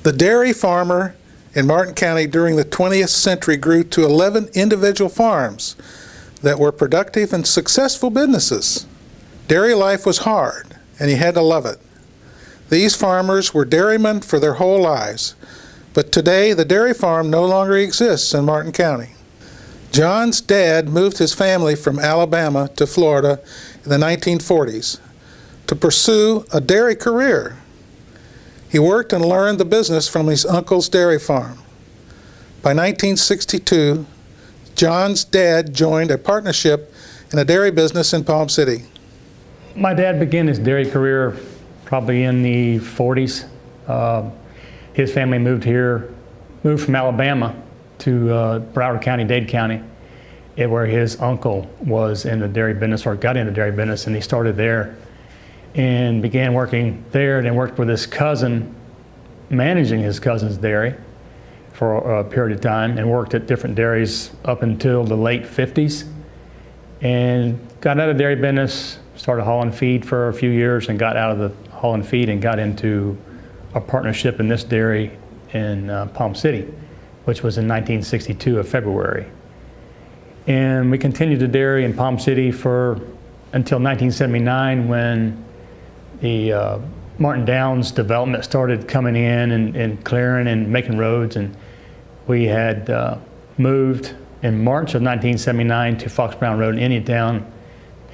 The dairy farmer in Martin County during the 20th century grew to 11 individual farms that were productive and successful businesses. Dairy life was hard, and he had to love it. These farmers were dairymen for their whole lives, but today the dairy farm no longer exists in Martin County. John's dad moved his family from Alabama to Florida in the 1940s to pursue a dairy career. He worked and learned the business from his uncle's dairy farm. By 1962, John's dad joined a partnership in a dairy business in Palm City. My dad began his dairy career probably in the 40s. His family moved from Alabama to Broward County, Dade County, where his uncle was in the dairy business, or got into dairy business, and he started there and began working there, and then worked with his cousin, managing his cousin's dairy for a period of time, and worked at different dairies up until the late 50s, and got out of dairy business, started hauling feed for a few years, and got out of the hauling feed and got into a partnership in this dairy in Palm City, which was in 1962 of February. And we continued to dairy in Palm City until 1979, when the Martin Downs development started coming in and clearing and making roads, and we had moved in March of 1979 to Fox Brown Road in Indiantown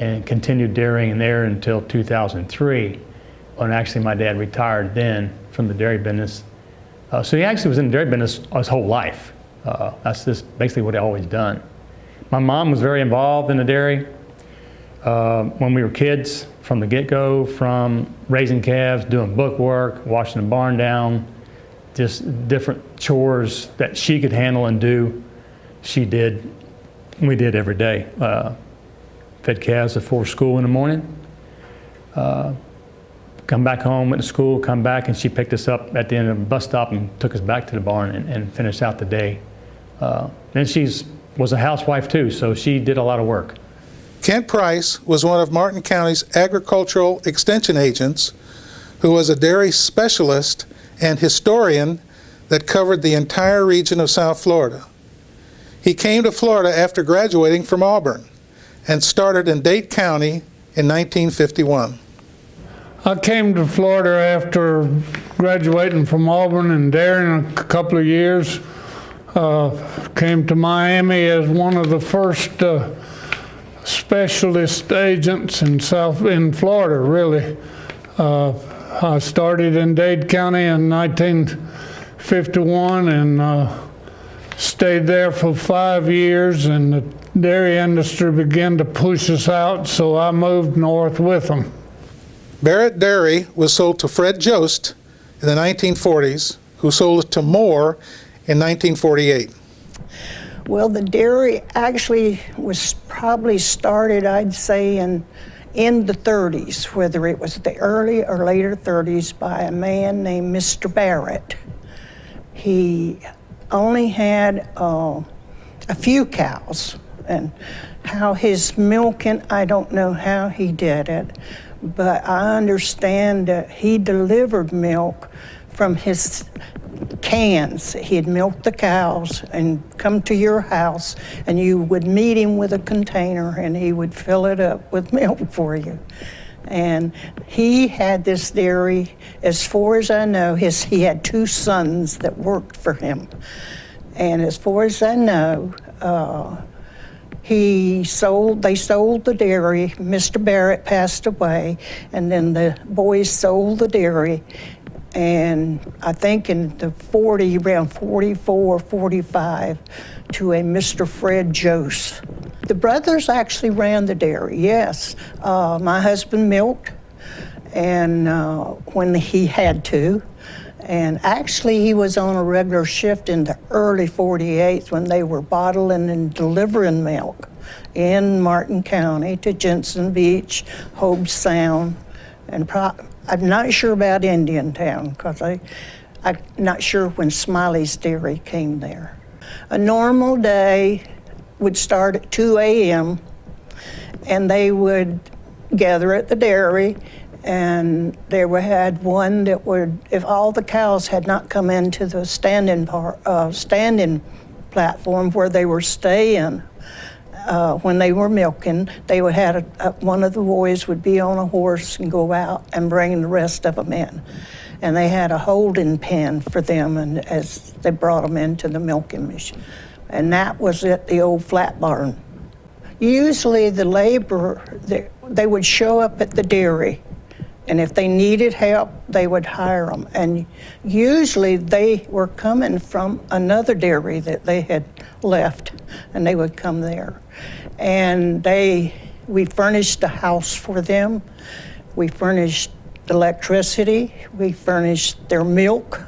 and continued dairying there until 2003, when actually my dad retired then from the dairy business. So he actually was in the dairy business his whole life. That's just basically what he always done. My mom was very involved in the dairy when we were kids, from the get-go, from raising calves, doing book work, washing the barn down, just different chores that she could handle and do. She did, we did every day. Fed calves before school in the morning, come back home, went to school, come back, and she picked us up at the end of the bus stop and took us back to the barn and finished out the day. Then she was a housewife too, so she did a lot of work. Kent Price was one of Martin County's agricultural extension agents who was a dairy specialist and historian that covered the entire region of South Florida. He came to Florida after graduating from Auburn and started in Dade County in 1951. I came to Florida after graduating from Auburn and dairying a couple of years. Came to Miami as one of the first specialist agents in Florida, really. I started in Dade County in 1951 and stayed there for 5 years, and the dairy industry began to push us out, so I moved north with them. Barrett Dairy was sold to Fred Jost in the 1940s, who sold it to Moore in 1948. Well, the dairy actually was probably started, I'd say, in the 30s, whether it was the early or later 30s, by a man named Mr. Barrett. He only had a few cows, and how his milking, I don't know how he did it, but I understand that he delivered milk from his cans. He'd milk the cows and come to your house, and you would meet him with a container, and he would fill it up with milk for you. And he had this dairy, as far as I know, he had 2 sons that worked for him. And as far as I know, they sold the dairy. Mr. Barrett passed away, and then the boys sold the dairy. And I think in the around 44, 45, to a Mr. Fred Jost. The brothers actually ran the dairy, yes. My husband milked, and when he had to. And actually, he was on a regular shift in the early 48s when they were bottling and delivering milk in Martin County to Jensen Beach, Hobe Sound, and I'm not sure about Indiantown, because I'm not sure when Smiley's Dairy came there. A normal day would start at 2 a.m., and they would gather at the dairy, And had one that would, if all the cows had not come into the standing platform where they were staying, when they were milking, they would have one of the boys would be on a horse and go out and bring the rest of them in. And they had a holding pen for them, and as they brought them into the milking machine. And that was at the old flat barn. Usually the labor, they would show up at the dairy, and if they needed help, they would hire them. And usually they were coming from another dairy that they had left, and they would come there. And we furnished a house for them. We furnished electricity. We furnished their milk.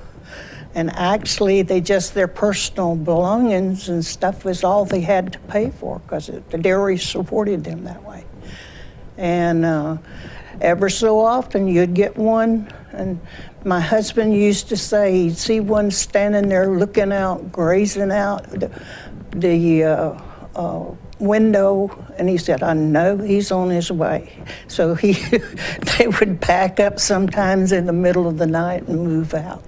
And actually, their personal belongings and stuff was all they had to pay for, because the dairy supported them that way. And ever so often, you'd get one, and my husband used to say he'd see one standing there looking out, grazing out the window, and he said, "I know he's on his way." So they would back up sometimes in the middle of the night and move out.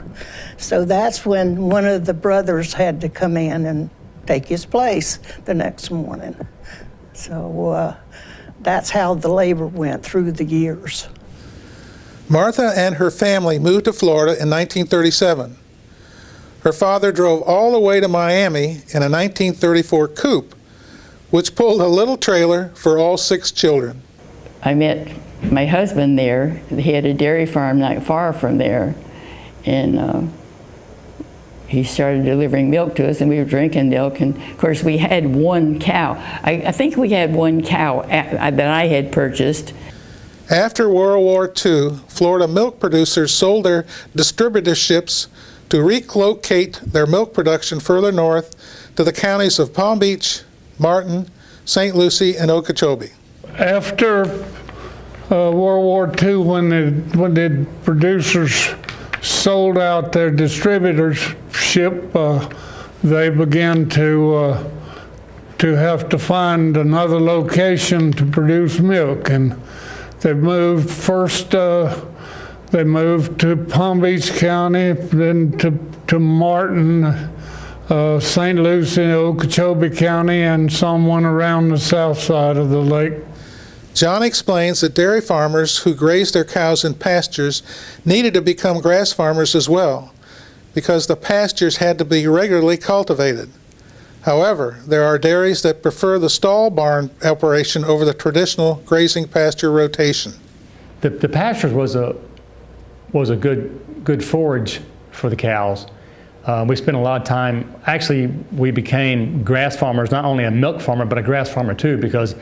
So that's when one of the brothers had to come in and take his place the next morning. So that's how the labor went through the years. Martha and her family moved to Florida in 1937. Her father drove all the way to Miami in a 1934 coupe, which pulled a little trailer for all 6 children. I met my husband there. He had a dairy farm not far from there, and he started delivering milk to us, and we were drinking milk. And of course, we had one cow. I think we had one cow that I had purchased. After World War II, Florida milk producers sold their distributorships to relocate their milk production further north to the counties of Palm Beach, Martin, St. Lucie, and Okeechobee. After World War II, when the producers sold out their distributorship, they began to have to find another location to produce milk, and they moved first. They moved to Palm Beach County, then to Martin, St. Lucie, Okeechobee County, and someone around the south side of the lake. John explains that dairy farmers who grazed their cows in pastures needed to become grass farmers as well, because the pastures had to be regularly cultivated. However, there are dairies that prefer the stall barn operation over the traditional grazing pasture rotation. The pastures was a good forage for the cows. We spent a lot of time, actually we became grass farmers, not only a milk farmer, but a grass farmer too, because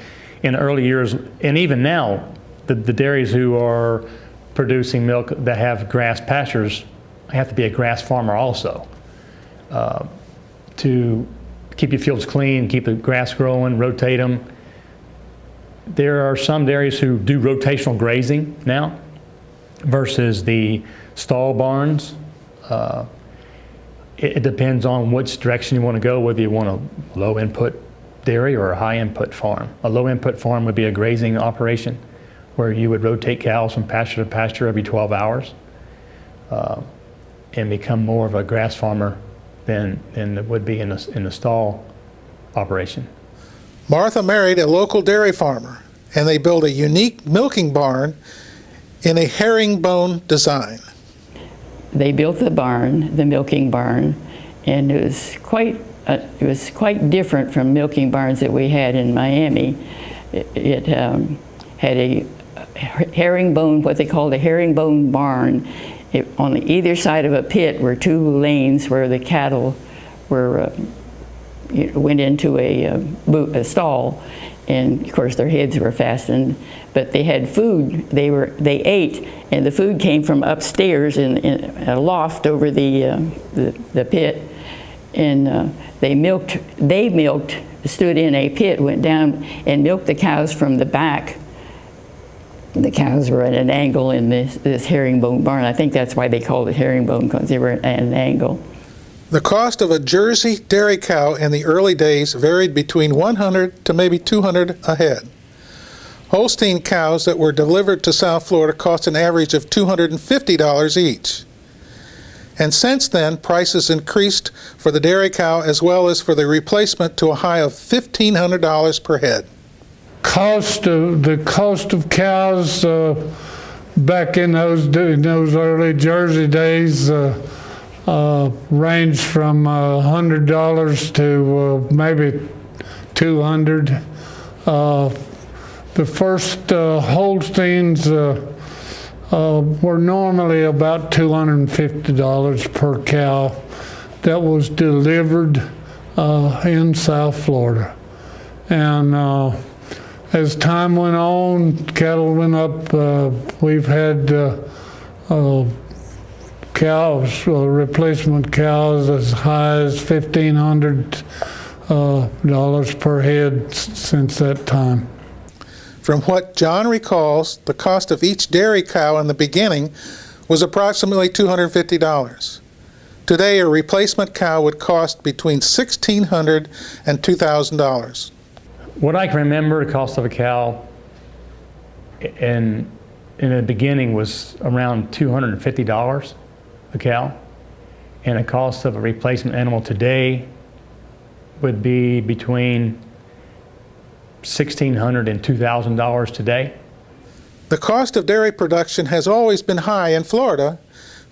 in the early years, and even now, the dairies who are producing milk that have grass pastures have to be a grass farmer also, to keep your fields clean, keep the grass growing, rotate them. There are some dairies who do rotational grazing now versus the stall barns. It depends on which direction you want to go, whether you want a low input dairy or a high input farm. A low input farm would be a grazing operation where you would rotate cows from pasture to pasture every 12 hours and become more of a grass farmer than it would be in the stall operation. Martha married a local dairy farmer, and they built a unique milking barn in a herringbone design. They built the barn, the milking barn, and it was quite different from milking barns that we had in Miami. It had a herringbone, what they called a herringbone barn. On either side of a pit were 2 lanes where the cattle were went into a stall, and of course their heads were fastened. But they had food. They ate, and the food came from upstairs in a loft over the pit, and they milked. Stood in a pit, went down and milked the cows from the back. The cows were at an angle in this herringbone barn. I think that's why they called it herringbone, because they were at an angle. The cost of a Jersey dairy cow in the early days varied between $100 to maybe $200 a head. Holstein cows that were delivered to South Florida cost an average of $250 each. And since then, prices increased for the dairy cow as well as for the replacement to a high of $1,500 per head. The cost of cows back in those early Jersey days ranged from $100 to maybe $200. The first Holsteins were normally about $250 per cow that was delivered in South Florida. And as time went on, cattle went up. We've had cows, replacement cows, as high as $1,500 per head since that time. From what John recalls, the cost of each dairy cow in the beginning was approximately $250. Today, a replacement cow would cost between $1,600 and $2,000. What I can remember, the cost of a cow in the beginning was around $250 a cow, and the cost of a replacement animal today would be between $1,600 and $2,000 today. The cost of dairy production has always been high in Florida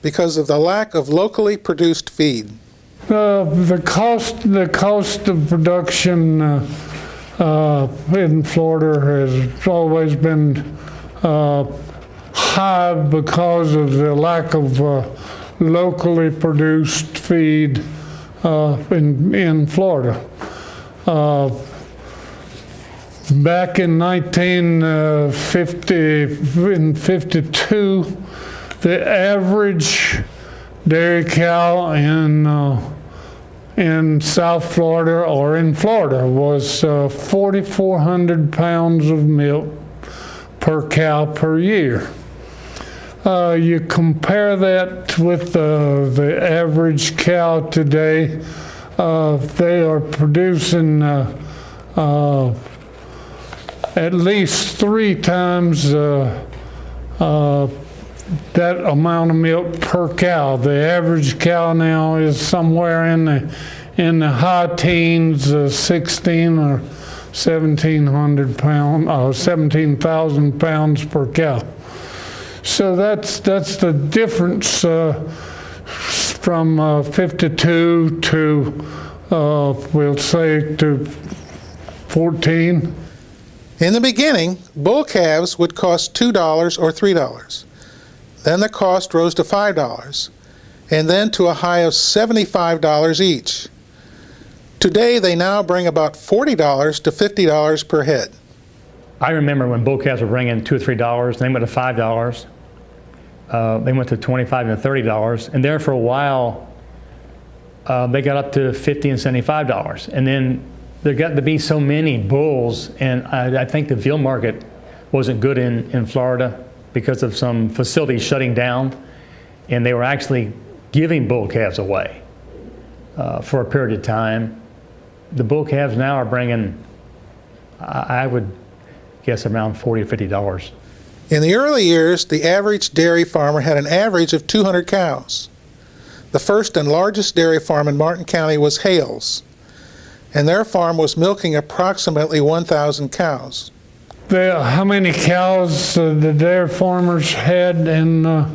because of the lack of locally produced feed. The cost of production in Florida has always been high because of the lack of locally produced feed in Florida. Back in 1952, the average dairy cow in South Florida or in Florida was 4,400 pounds of milk per cow per year. You compare that with the average cow today, they are producing at least 3 times that amount of milk per cow. The average cow now is somewhere in the high teens, 16 or 1,700 pounds, 17,000 pounds per cow. So that's the difference from 52 to we'll say to 14. In the beginning, bull calves would cost $2 or $3. Then the cost rose to $5, and then to a high of $75 each. Today, they now bring about $40 to $50 per head. I remember when bull calves were bringing $2 or $3, then went to $5. They went to $25 and $30, and there for a while, they got up to $50 and $75. And then there got to be so many bulls, and I think the veal market wasn't good in Florida because of some facilities shutting down, and they were actually giving bull calves away for a period of time. The bull calves now are bringing, I would guess, around $40 to $50. In the early years, the average dairy farmer had an average of 200 cows. The first and largest dairy farm in Martin County was Hales, and their farm was milking approximately 1,000 cows. How many cows the dairy farmers had in the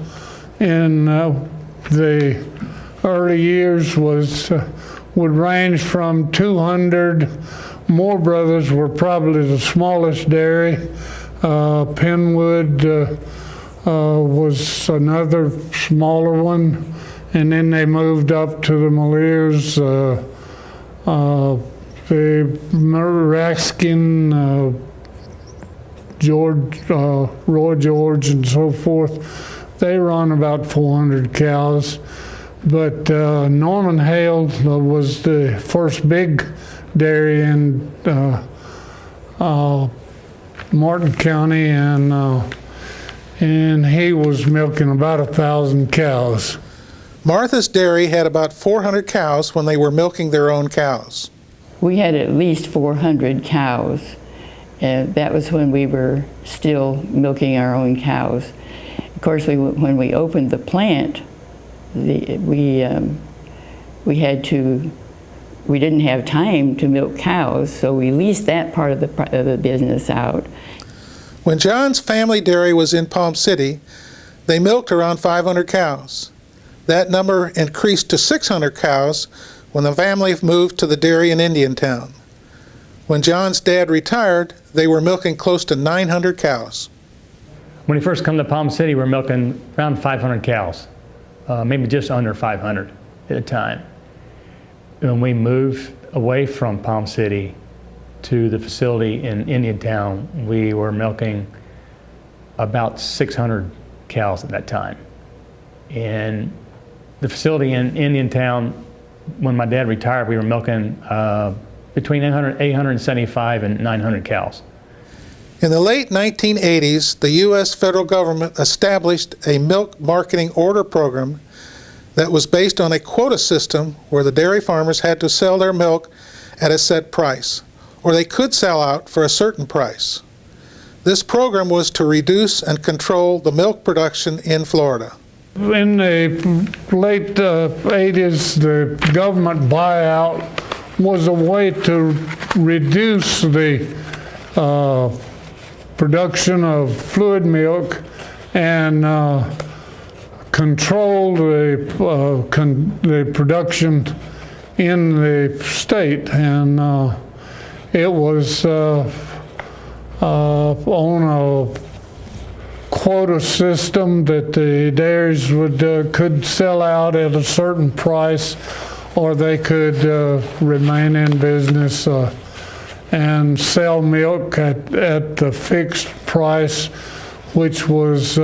early years would range from 200. Moore Brothers were probably the smallest dairy. Penwood was another smaller one, and then they moved up to the Maliers, the Raskin, Roy George, and so forth. They run about 400 cows. But Norman Hale was the first big dairy in Martin County, and he was milking about 1,000 cows. Martha's Dairy had about 400 cows when they were milking their own cows. We had at least 400 cows, And that was when we were still milking our own cows. Of course, when we opened the plant, we didn't have time to milk cows, so we leased that part of the business out. When John's family dairy was in Palm City, they milked around 500 cows. That number increased to 600 cows when the family moved to the dairy in Indiantown. When John's dad retired, they were milking close to 900 cows. When we first come to Palm City, we're milking around 500 cows, maybe just under 500 at a time. When we moved away from Palm City to the facility in Indiantown, we were milking about 600 cows at that time. And the facility in Indiantown, when my dad retired, we were milking between 875 and 900 cows. In the late 1980s, the U.S. federal government established a milk marketing order program that was based on a quota system where the dairy farmers had to sell their milk at a set price, or they could sell out for a certain price. This program was to reduce and control the milk production in Florida. In the late 80s, the government buyout was a way to reduce the production of fluid milk and control the production in the state. And it was on a quota system that the dairies could sell out at a certain price, or they could remain in business and sell milk at the fixed price, which was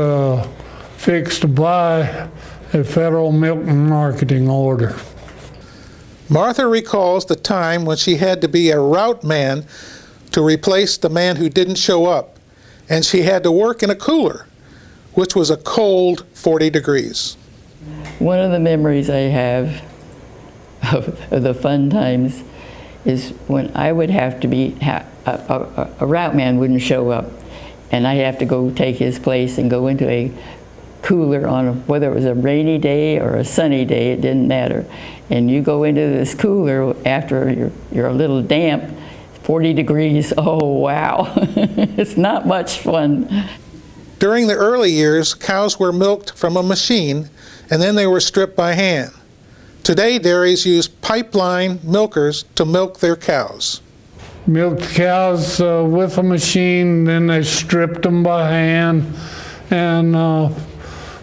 fixed by a federal milk marketing order. Martha recalls the time when she had to be a route man to replace the man who didn't show up, and she had to work in a cooler, which was a cold 40 degrees. One of the memories I have of the fun times is when I would have to be, a route man wouldn't show up, and I'd have to go take his place and go into a cooler on whether it was a rainy day or a sunny day, it didn't matter. And you go into this cooler after you're a little damp, 40 degrees, oh wow, it's not much fun. During the early years, cows were milked from a machine, and then they were stripped by hand. Today, dairies use pipeline milkers to milk their cows. Milked cows with a machine, then they stripped them by hand, and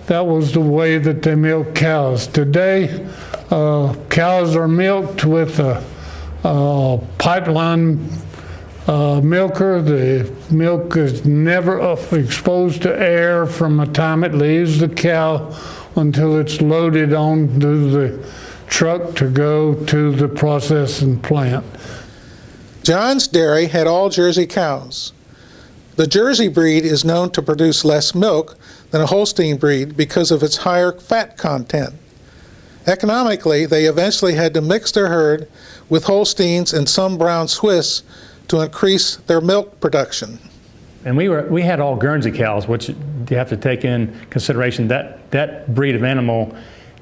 that was the way that they milk cows. Today, cows are milked with a pipeline milker. The milk is never exposed to air from the time it leaves the cow until it's loaded onto the truck to go to the processing plant. John's dairy had all Jersey cows. The Jersey breed is known to produce less milk than a Holstein breed because of its higher fat content. Economically, they eventually had to mix their herd with Holsteins and some brown Swiss to increase their milk production. And we had all Guernsey cows, which you have to take in consideration that breed of animal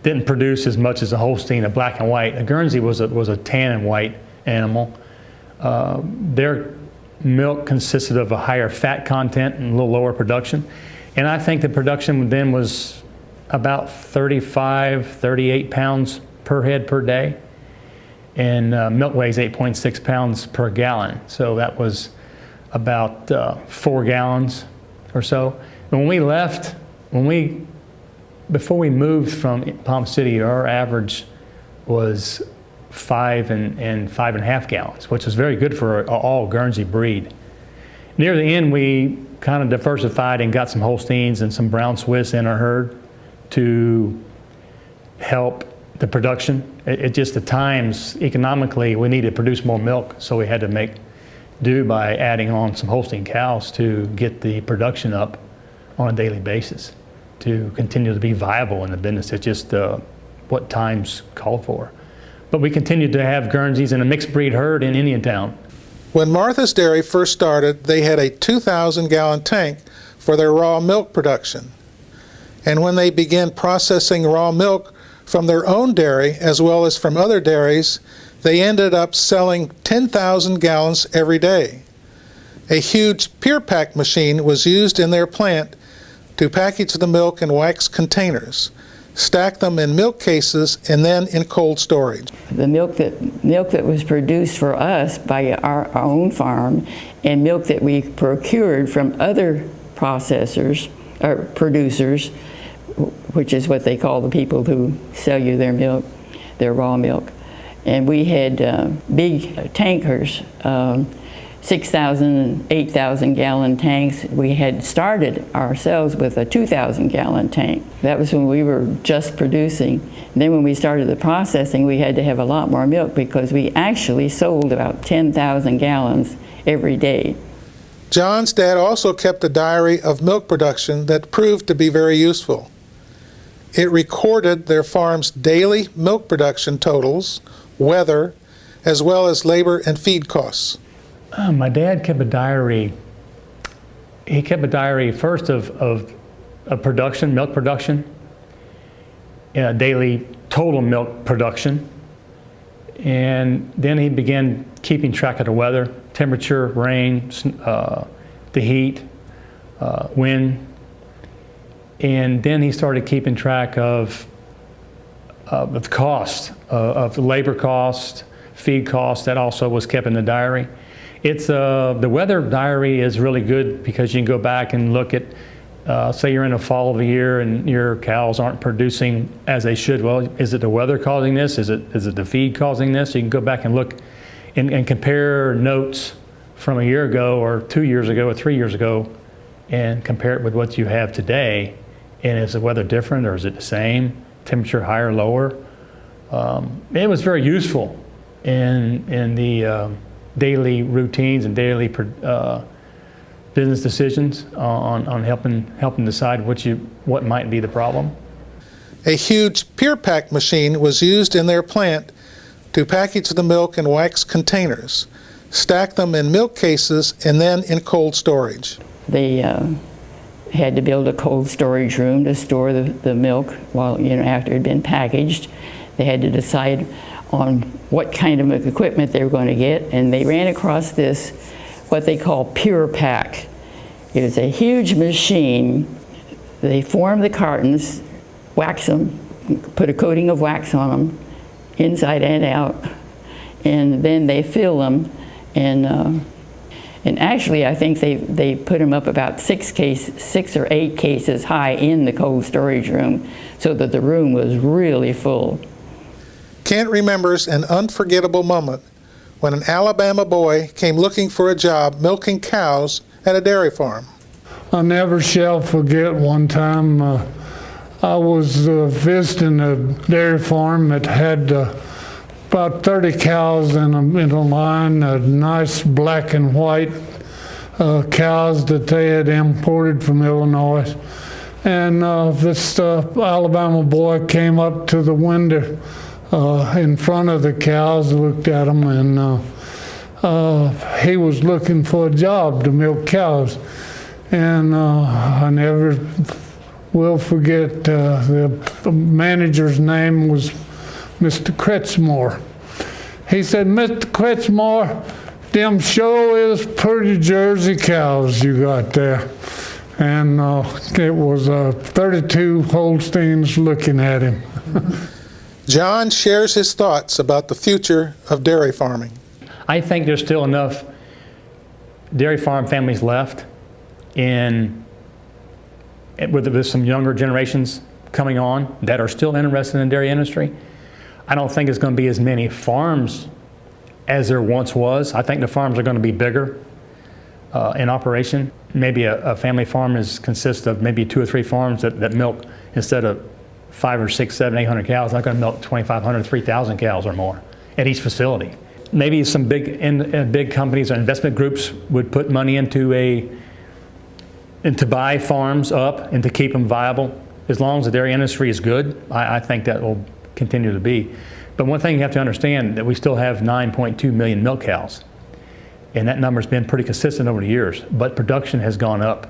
didn't produce as much as a Holstein, a black and white. A Guernsey was a tan and white animal. Their milk consisted of a higher fat content and a little lower production. And I think the production then was about 35, 38 pounds per head per day. And milk weighs 8.6 pounds per gallon. So that was about 4 gallons or so. And when we left, before we moved from Palm City, our average was 5 and 5.5 gallons, which was very good for an all Guernsey breed. Near the end, we kind of diversified and got some Holsteins and some brown Swiss in our herd to help the production. It just, at times, economically, we needed to produce more milk, so we had to make do by adding on some Holstein cows to get the production up on a daily basis to continue to be viable in the business. It's just what times called for. But we continued to have Guernseys and a mixed breed herd in Indiantown. When Martha's Dairy first started, they had a 2,000-gallon tank for their raw milk production. And when they began processing raw milk from their own dairy as well as from other dairies, they ended up selling 10,000 gallons every day. A huge Pure Pack machine was used in their plant to package the milk in wax containers, stack them in milk cases, and then in cold storage. The milk that was produced for us by our own farm, and milk that we procured from other processors or producers, which is what they call the people who sell you their milk, their raw milk. And we had big tankers, 6,000 and 8,000 gallon tanks. We had started ourselves with a 2,000 gallon tank. That was when we were just producing. And then when we started the processing, we had to have a lot more milk because we actually sold about 10,000 gallons every day. John's dad also kept a diary of milk production that proved to be very useful. It recorded their farm's daily milk production totals, weather, as well as labor and feed costs. My dad kept a diary. He kept a diary first of production, milk production, daily total milk production, and then he began keeping track of the weather, temperature, rain, the heat, wind, and then he started keeping track of the cost, of the labor cost, feed cost. That also was kept in the diary. It's the weather diary is really good because you can go back and look at, say you're in the fall of the year and your cows aren't producing as they should. Well, is it the weather causing this? Is it the feed causing this? You can go back and look and compare notes from a year ago or 2 years ago or 3 years ago and compare it with what you have today. And is the weather different or is it the same? Temperature higher, lower? It was very useful in the daily routines and daily business decisions on helping decide what might be the problem. A huge Pure Pack machine was used in their plant to package the milk in wax containers, stack them in milk cases, and then in cold storage. They had to build a cold storage room to store the milk while, after it had been packaged. They had to decide on what kind of equipment they were going to get, and they ran across this, what they call Pure Pack. It was a huge machine. They formed the cartons, wax them, put a coating of wax on them, inside and out, and then they fill them, and actually I think they put them up about 6 or 8 cases high in the cold storage room, so that the room was really full. Kent remembers an unforgettable moment when an Alabama boy came looking for a job milking cows at a dairy farm. I never shall forget one time I was visiting a dairy farm that had about 30 cows in a line, nice black and white cows that they had imported from Illinois. And this Alabama boy came up to the window in front of the cows, looked at them, and he was looking for a job to milk cows. And I never will forget, the manager's name was Mr. Kretzmore. He said, "Mr. Kretzmore, them sure is pretty Jersey cows you got there." And it was 32 Holsteins looking at him. John shares his thoughts about the future of dairy farming. I think there's still enough dairy farm families left with some younger generations coming on that are still interested in the dairy industry. I don't think it's going to be as many farms as there once was. I think the farms are going to be bigger in operation. Maybe a family farm consists of maybe 2 or 3 farms that milk, instead of 5 or 6, 7, 800 cows, not going to milk 2,500, 3,000 cows or more at each facility. Maybe some big companies or investment groups would put money into buy farms up and to keep them viable. As long as the dairy industry is good, I think that will continue to be. But one thing you have to understand, that we still have 9.2 million milk cows. and that number's been pretty consistent over the years, but production has gone up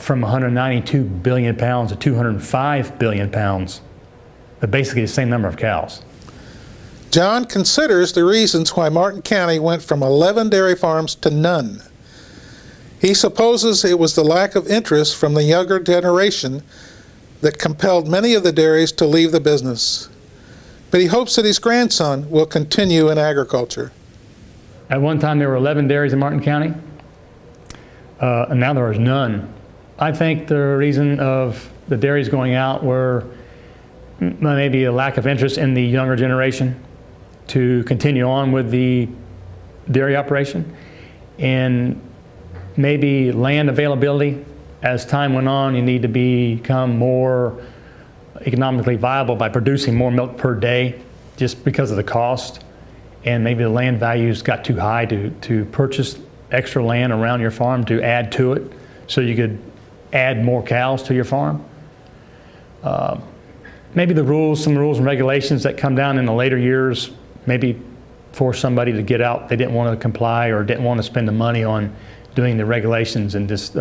from 192 billion pounds to 205 billion pounds, but basically the same number of cows. John considers the reasons why Martin County went from 11 dairy farms to none. He supposes it was the lack of interest from the younger generation that compelled many of the dairies to leave the business. But he hopes that his grandson will continue in agriculture. At one time, there were 11 dairies in Martin County, and now there is none. I think the reason of the dairies going out were maybe a lack of interest in the younger generation to continue on with the dairy operation, and maybe land availability. As time went on, you need to become more economically viable by producing more milk per day just because of the cost. And maybe the land values got too high to purchase extra land around your farm to add to it so you could add more cows to your farm. Maybe the rules, some rules and regulations that come down in the later years, maybe force somebody to get out. They didn't want to comply or didn't want to spend the money on doing the regulations and just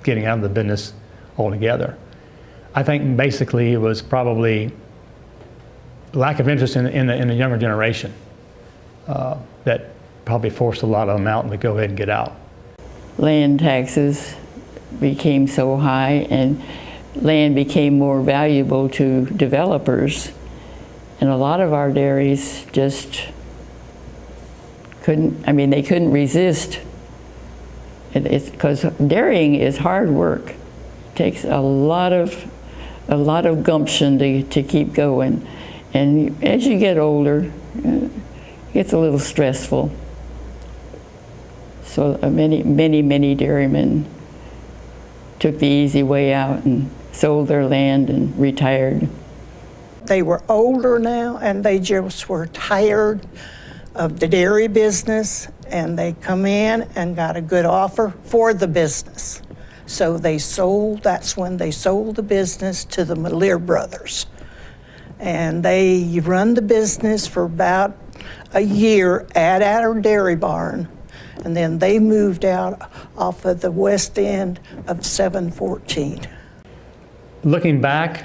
getting out of the business altogether. I think basically it was probably lack of interest in the younger generation that probably forced a lot of them out and to go ahead and get out. Land taxes became so high and land became more valuable to developers, and a lot of our dairies just couldn't, I mean, they couldn't resist. It's because dairying is hard work. It takes a lot of gumption to keep going. And as you get older, it gets a little stressful. So many dairymen took the easy way out and sold their land and retired. They were older now, and they just were tired of the dairy business, and they come in and got a good offer for the business. So they sold, that's when they sold the business to the Malier brothers. And they run the business for about a year at our dairy barn, and then they moved out off of the west end of 714. Looking back,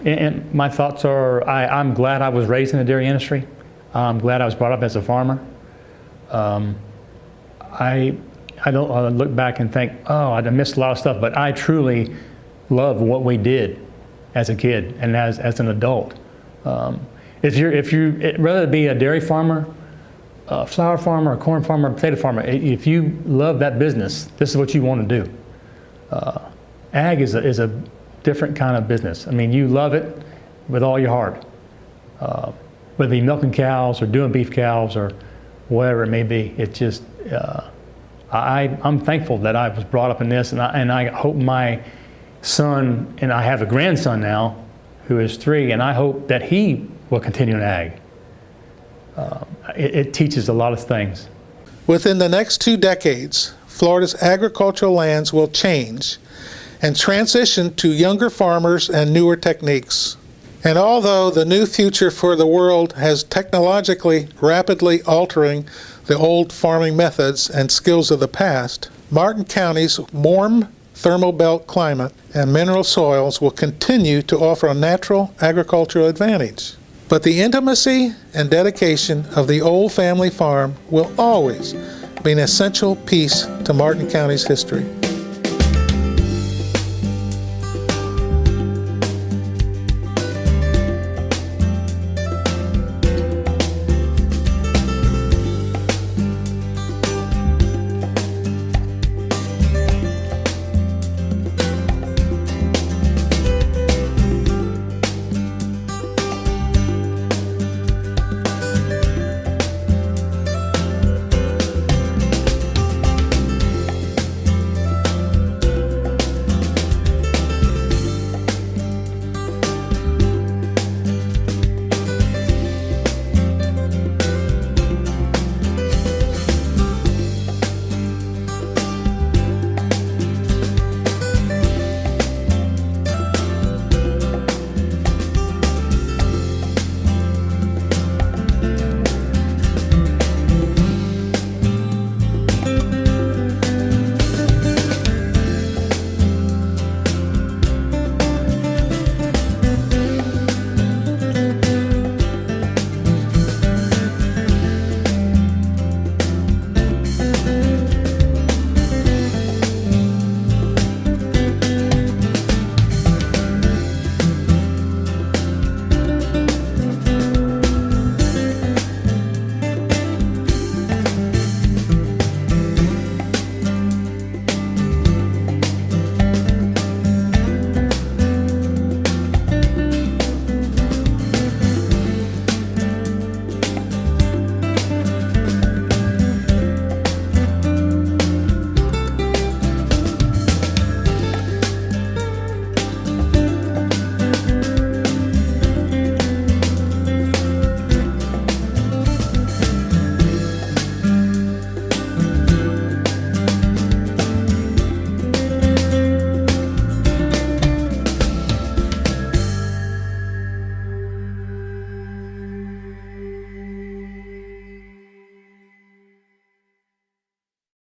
and my thoughts are, I'm glad I was raised in the dairy industry. I'm glad I was brought up as a farmer. I don't look back and think, oh, I missed a lot of stuff, but I truly love what we did as a kid and as an adult. If you rather be a dairy farmer, a flour farmer, a corn farmer, a potato farmer, if you love that business, this is what you want to do. Ag is a different kind of business. I mean, you love it with all your heart. Whether you're milking cows or doing beef cows or whatever it may be, it's just, I'm thankful that I was brought up in this, and I hope my son, and I have a grandson now who is 3, and I hope that he will continue in ag. It teaches a lot of things. Within the next 2 decades, Florida's agricultural lands will change and transition to younger farmers and newer techniques. And although the new future for the world has technologically rapidly altering the old farming methods and skills of the past, Martin County's warm thermal belt climate and mineral soils will continue to offer a natural agricultural advantage. But the intimacy and dedication of the old family farm will always be an essential piece to Martin County's history.